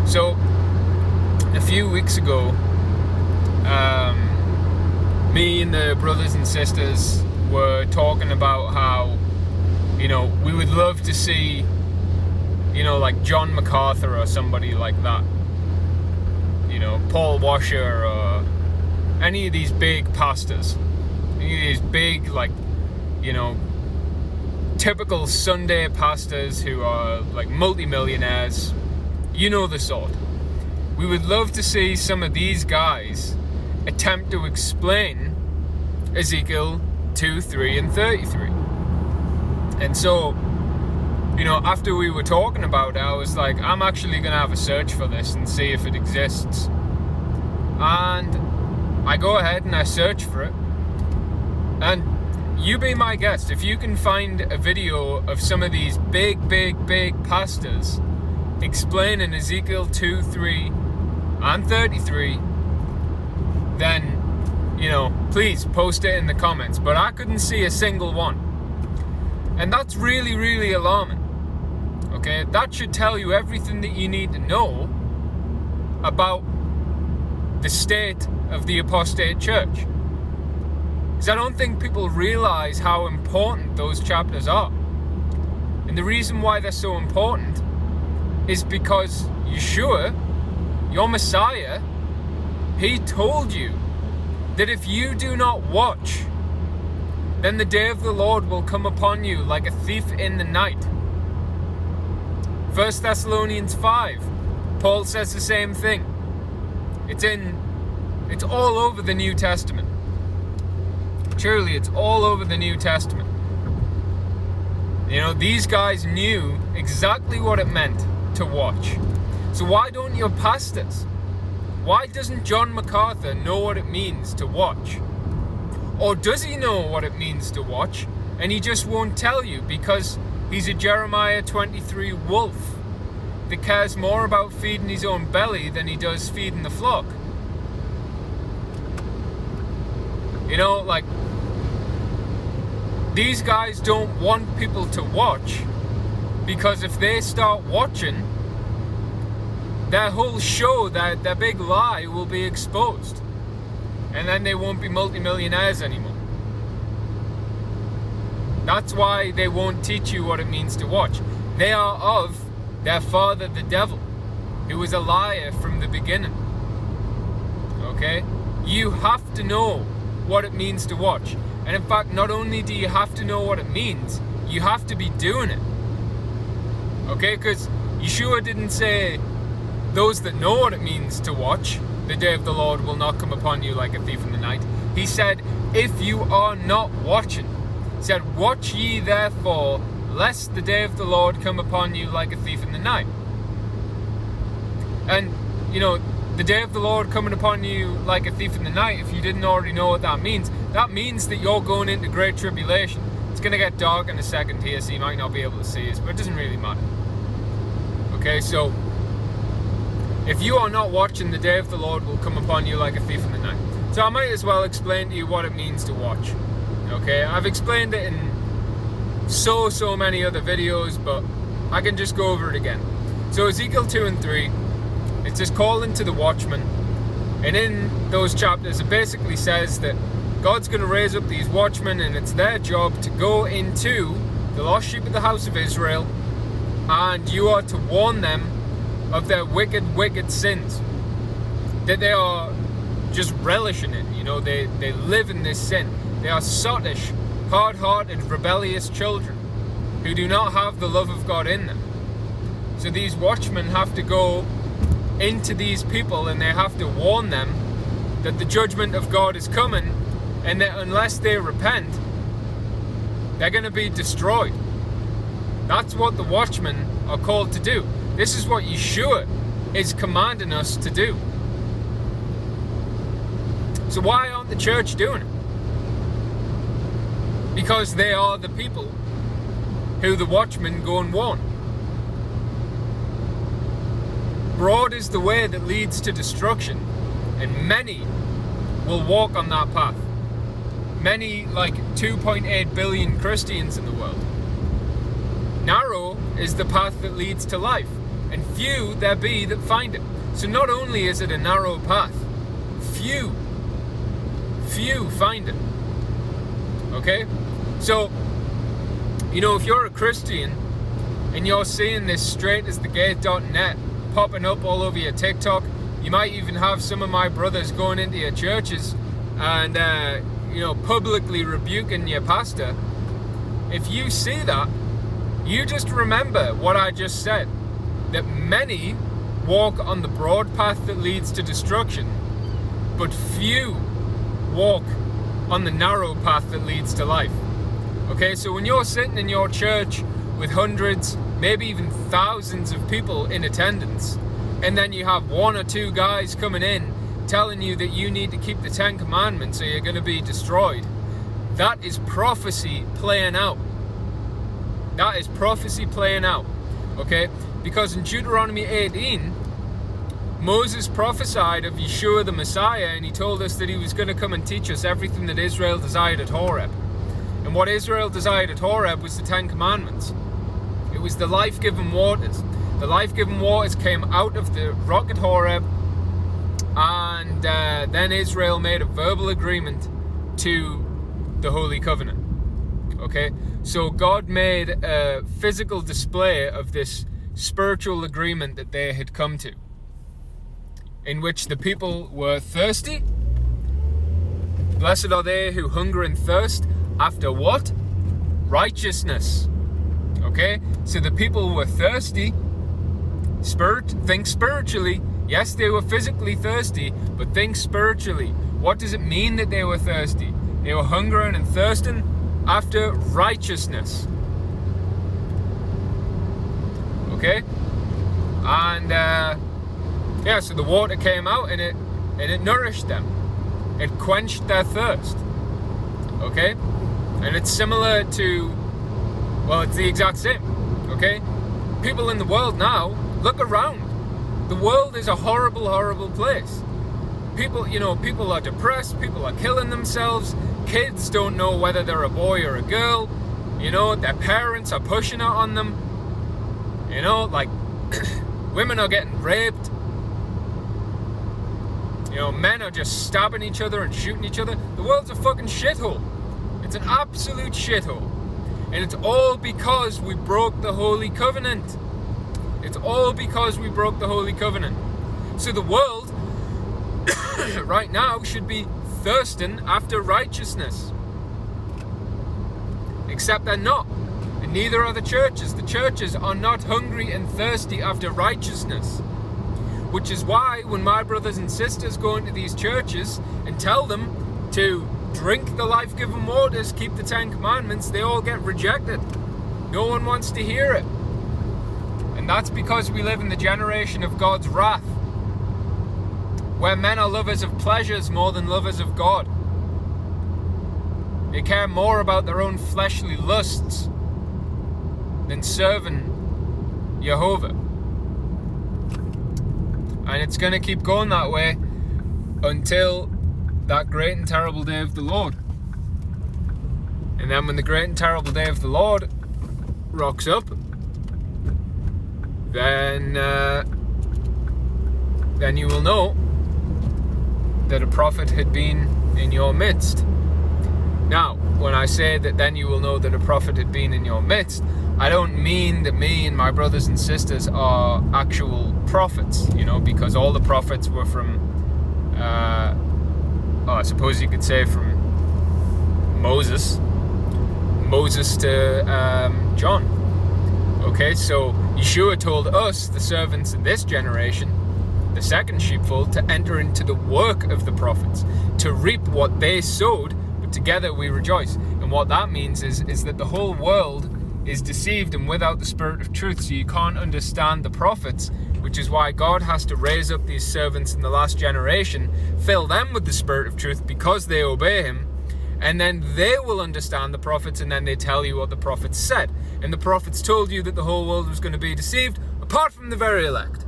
So, a few weeks ago, me and the brothers and sisters were talking about how, we would love to see, like John MacArthur or somebody like that. Paul Washer or any of these big pastors. Any of these big, typical Sunday pastors who are like multi-millionaires. You know the sort. We would love to see some of these guys attempt to explain Ezekiel 2, 3, and 33. And so, after we were talking about it, I was like, I'm actually going to have a search for this and see if it exists. And I go ahead and I search for it. And you be my guest. If you can find a video of some of these big pastors explaining Ezekiel 2, 3, and 33, then, please post it in the comments. But I couldn't see a single one. And that's really, really alarming. Okay, that should tell you everything that you need to know about the state of the apostate church. Because I don't think people realize how important those chapters are. And the reason why they're so important is because Yeshua, your Messiah, he told you that if you do not watch, then the day of the Lord will come upon you like a thief in the night. 1 Thessalonians 5, Paul says the same thing. It's all over the New Testament. Truly, it's all over the New Testament. These guys knew exactly what it meant to watch. So why don't your pastors? Why doesn't John MacArthur know what it means to watch? Or does he know what it means to watch and he just won't tell you because he's a Jeremiah 23 wolf that cares more about feeding his own belly than he does feeding the flock? These guys don't want people to watch, because if they start watching, their whole show, their big lie will be exposed. And then they won't be multimillionaires anymore. That's why they won't teach you what it means to watch. They are of their father the devil, who was a liar from the beginning. Okay? You have to know what it means to watch. And in fact, not only do you have to know what it means, you have to be doing it. Okay? Because Yeshua didn't say, those that know what it means to watch, the day of the Lord will not come upon you like a thief in the night. He said, if you are not watching, he said, watch ye therefore, lest the day of the Lord come upon you like a thief in the night. And, the day of the Lord coming upon you like a thief in the night, if you didn't already know what that means that you're going into great tribulation. It's going to get dark in a second here, so you might not be able to see us, but it doesn't really matter. Okay, so if you are not watching, the day of the Lord will come upon you like a thief in the night. So I might as well explain to you what it means to watch. Okay, I've explained it in so many other videos, but I can just go over it again. So Ezekiel 2 and 3, it's this calling to the watchman. And in those chapters, it basically says that God's going to raise up these watchmen, and it's their job to go into the lost sheep of the house of Israel, and you are to warn them of their wicked sins, that they are just relishing it. They live in this sin. They are sottish, hard-hearted, rebellious children who do not have the love of God in them. So these watchmen have to go into these people, and they have to warn them that the judgment of God is coming, and that unless they repent, they're going to be destroyed. That's what the watchmen are called to do. This is what Yeshua is commanding us to do. So why aren't the church doing it? Because they are the people who the watchmen go and warn. Broad is the way that leads to destruction, and many will walk on that path. Many, like 2.8 billion Christians in the world. Narrow is the path that leads to life, and few there be that find it. So not only is it a narrow path, few find it. Okay? So, if you're a Christian and you're seeing this straightasthegate.net popping up all over your TikTok, you might even have some of my brothers going into your churches and, publicly rebuking your pastor. If you see that, you just remember what I just said, that many walk on the broad path that leads to destruction, but few walk on the narrow path that leads to life. Okay, so when you're sitting in your church with hundreds, maybe even thousands of people in attendance, and then you have one or two guys coming in telling you that you need to keep the 10 Commandments or you're going to be destroyed, that is prophecy playing out. That is prophecy playing out. Okay, because in Deuteronomy 18, Moses prophesied of Yeshua the Messiah, and he told us that he was going to come and teach us everything that Israel desired at Horeb. And what Israel desired at Horeb was the 10 Commandments. It was the life-giving waters. The life-giving waters came out of the rock at Horeb, and then Israel made a verbal agreement to the Holy Covenant. Okay, so God made a physical display of this spiritual agreement that they had come to, in which the people were thirsty. Blessed are they who hunger and thirst after what? Righteousness. Okay, so the people were thirsty. Think spiritually. Yes, they were physically thirsty, but think spiritually. What does it mean that they were thirsty? They were hungering and thirsting after righteousness. Okay, and so the water came out and it nourished them. It quenched their thirst. Okay, and it's similar to, it's the exact same. Okay, people in the world now, look around. The world is a horrible, horrible place. People are depressed. People are killing themselves. Kids don't know whether they're a boy or a girl. Their parents are pushing it on them. Women are getting raped. Men are just stabbing each other and shooting each other. The world's a fucking shithole. It's an absolute shithole. And it's all because we broke the Holy Covenant. It's all because we broke the Holy Covenant. So the world right now should be thirsting after righteousness. Except they're not. And neither are the churches. The churches are not hungry and thirsty after righteousness. Which is why when my brothers and sisters go into these churches and tell them to drink the life-giving waters, keep the 10 Commandments, they all get rejected. No one wants to hear it. And that's because we live in the generation of God's wrath, where men are lovers of pleasures more than lovers of God. They care more about their own fleshly lusts than serving Jehovah. And it's going to keep going that way until that great and terrible day of the Lord. And then when the great and terrible day of the Lord rocks up, then you will know that a prophet had been in your midst. Now, when I say that then you will know that a prophet had been in your midst, I don't mean that me and my brothers and sisters are actual prophets, because all the prophets were from, I suppose you could say from Moses to John. Okay, so Yeshua told us, the servants in this generation, the second sheepfold, to enter into the work of the prophets, to reap what they sowed, but together we rejoice. And what that means is that the whole world is deceived and without the spirit of truth, so you can't understand the prophets, which is why God has to raise up these servants in the last generation, fill them with the spirit of truth because they obey him, and then they will understand the prophets, and then they tell you what the prophets said. And the prophets told you that the whole world was going to be deceived, apart from the very elect.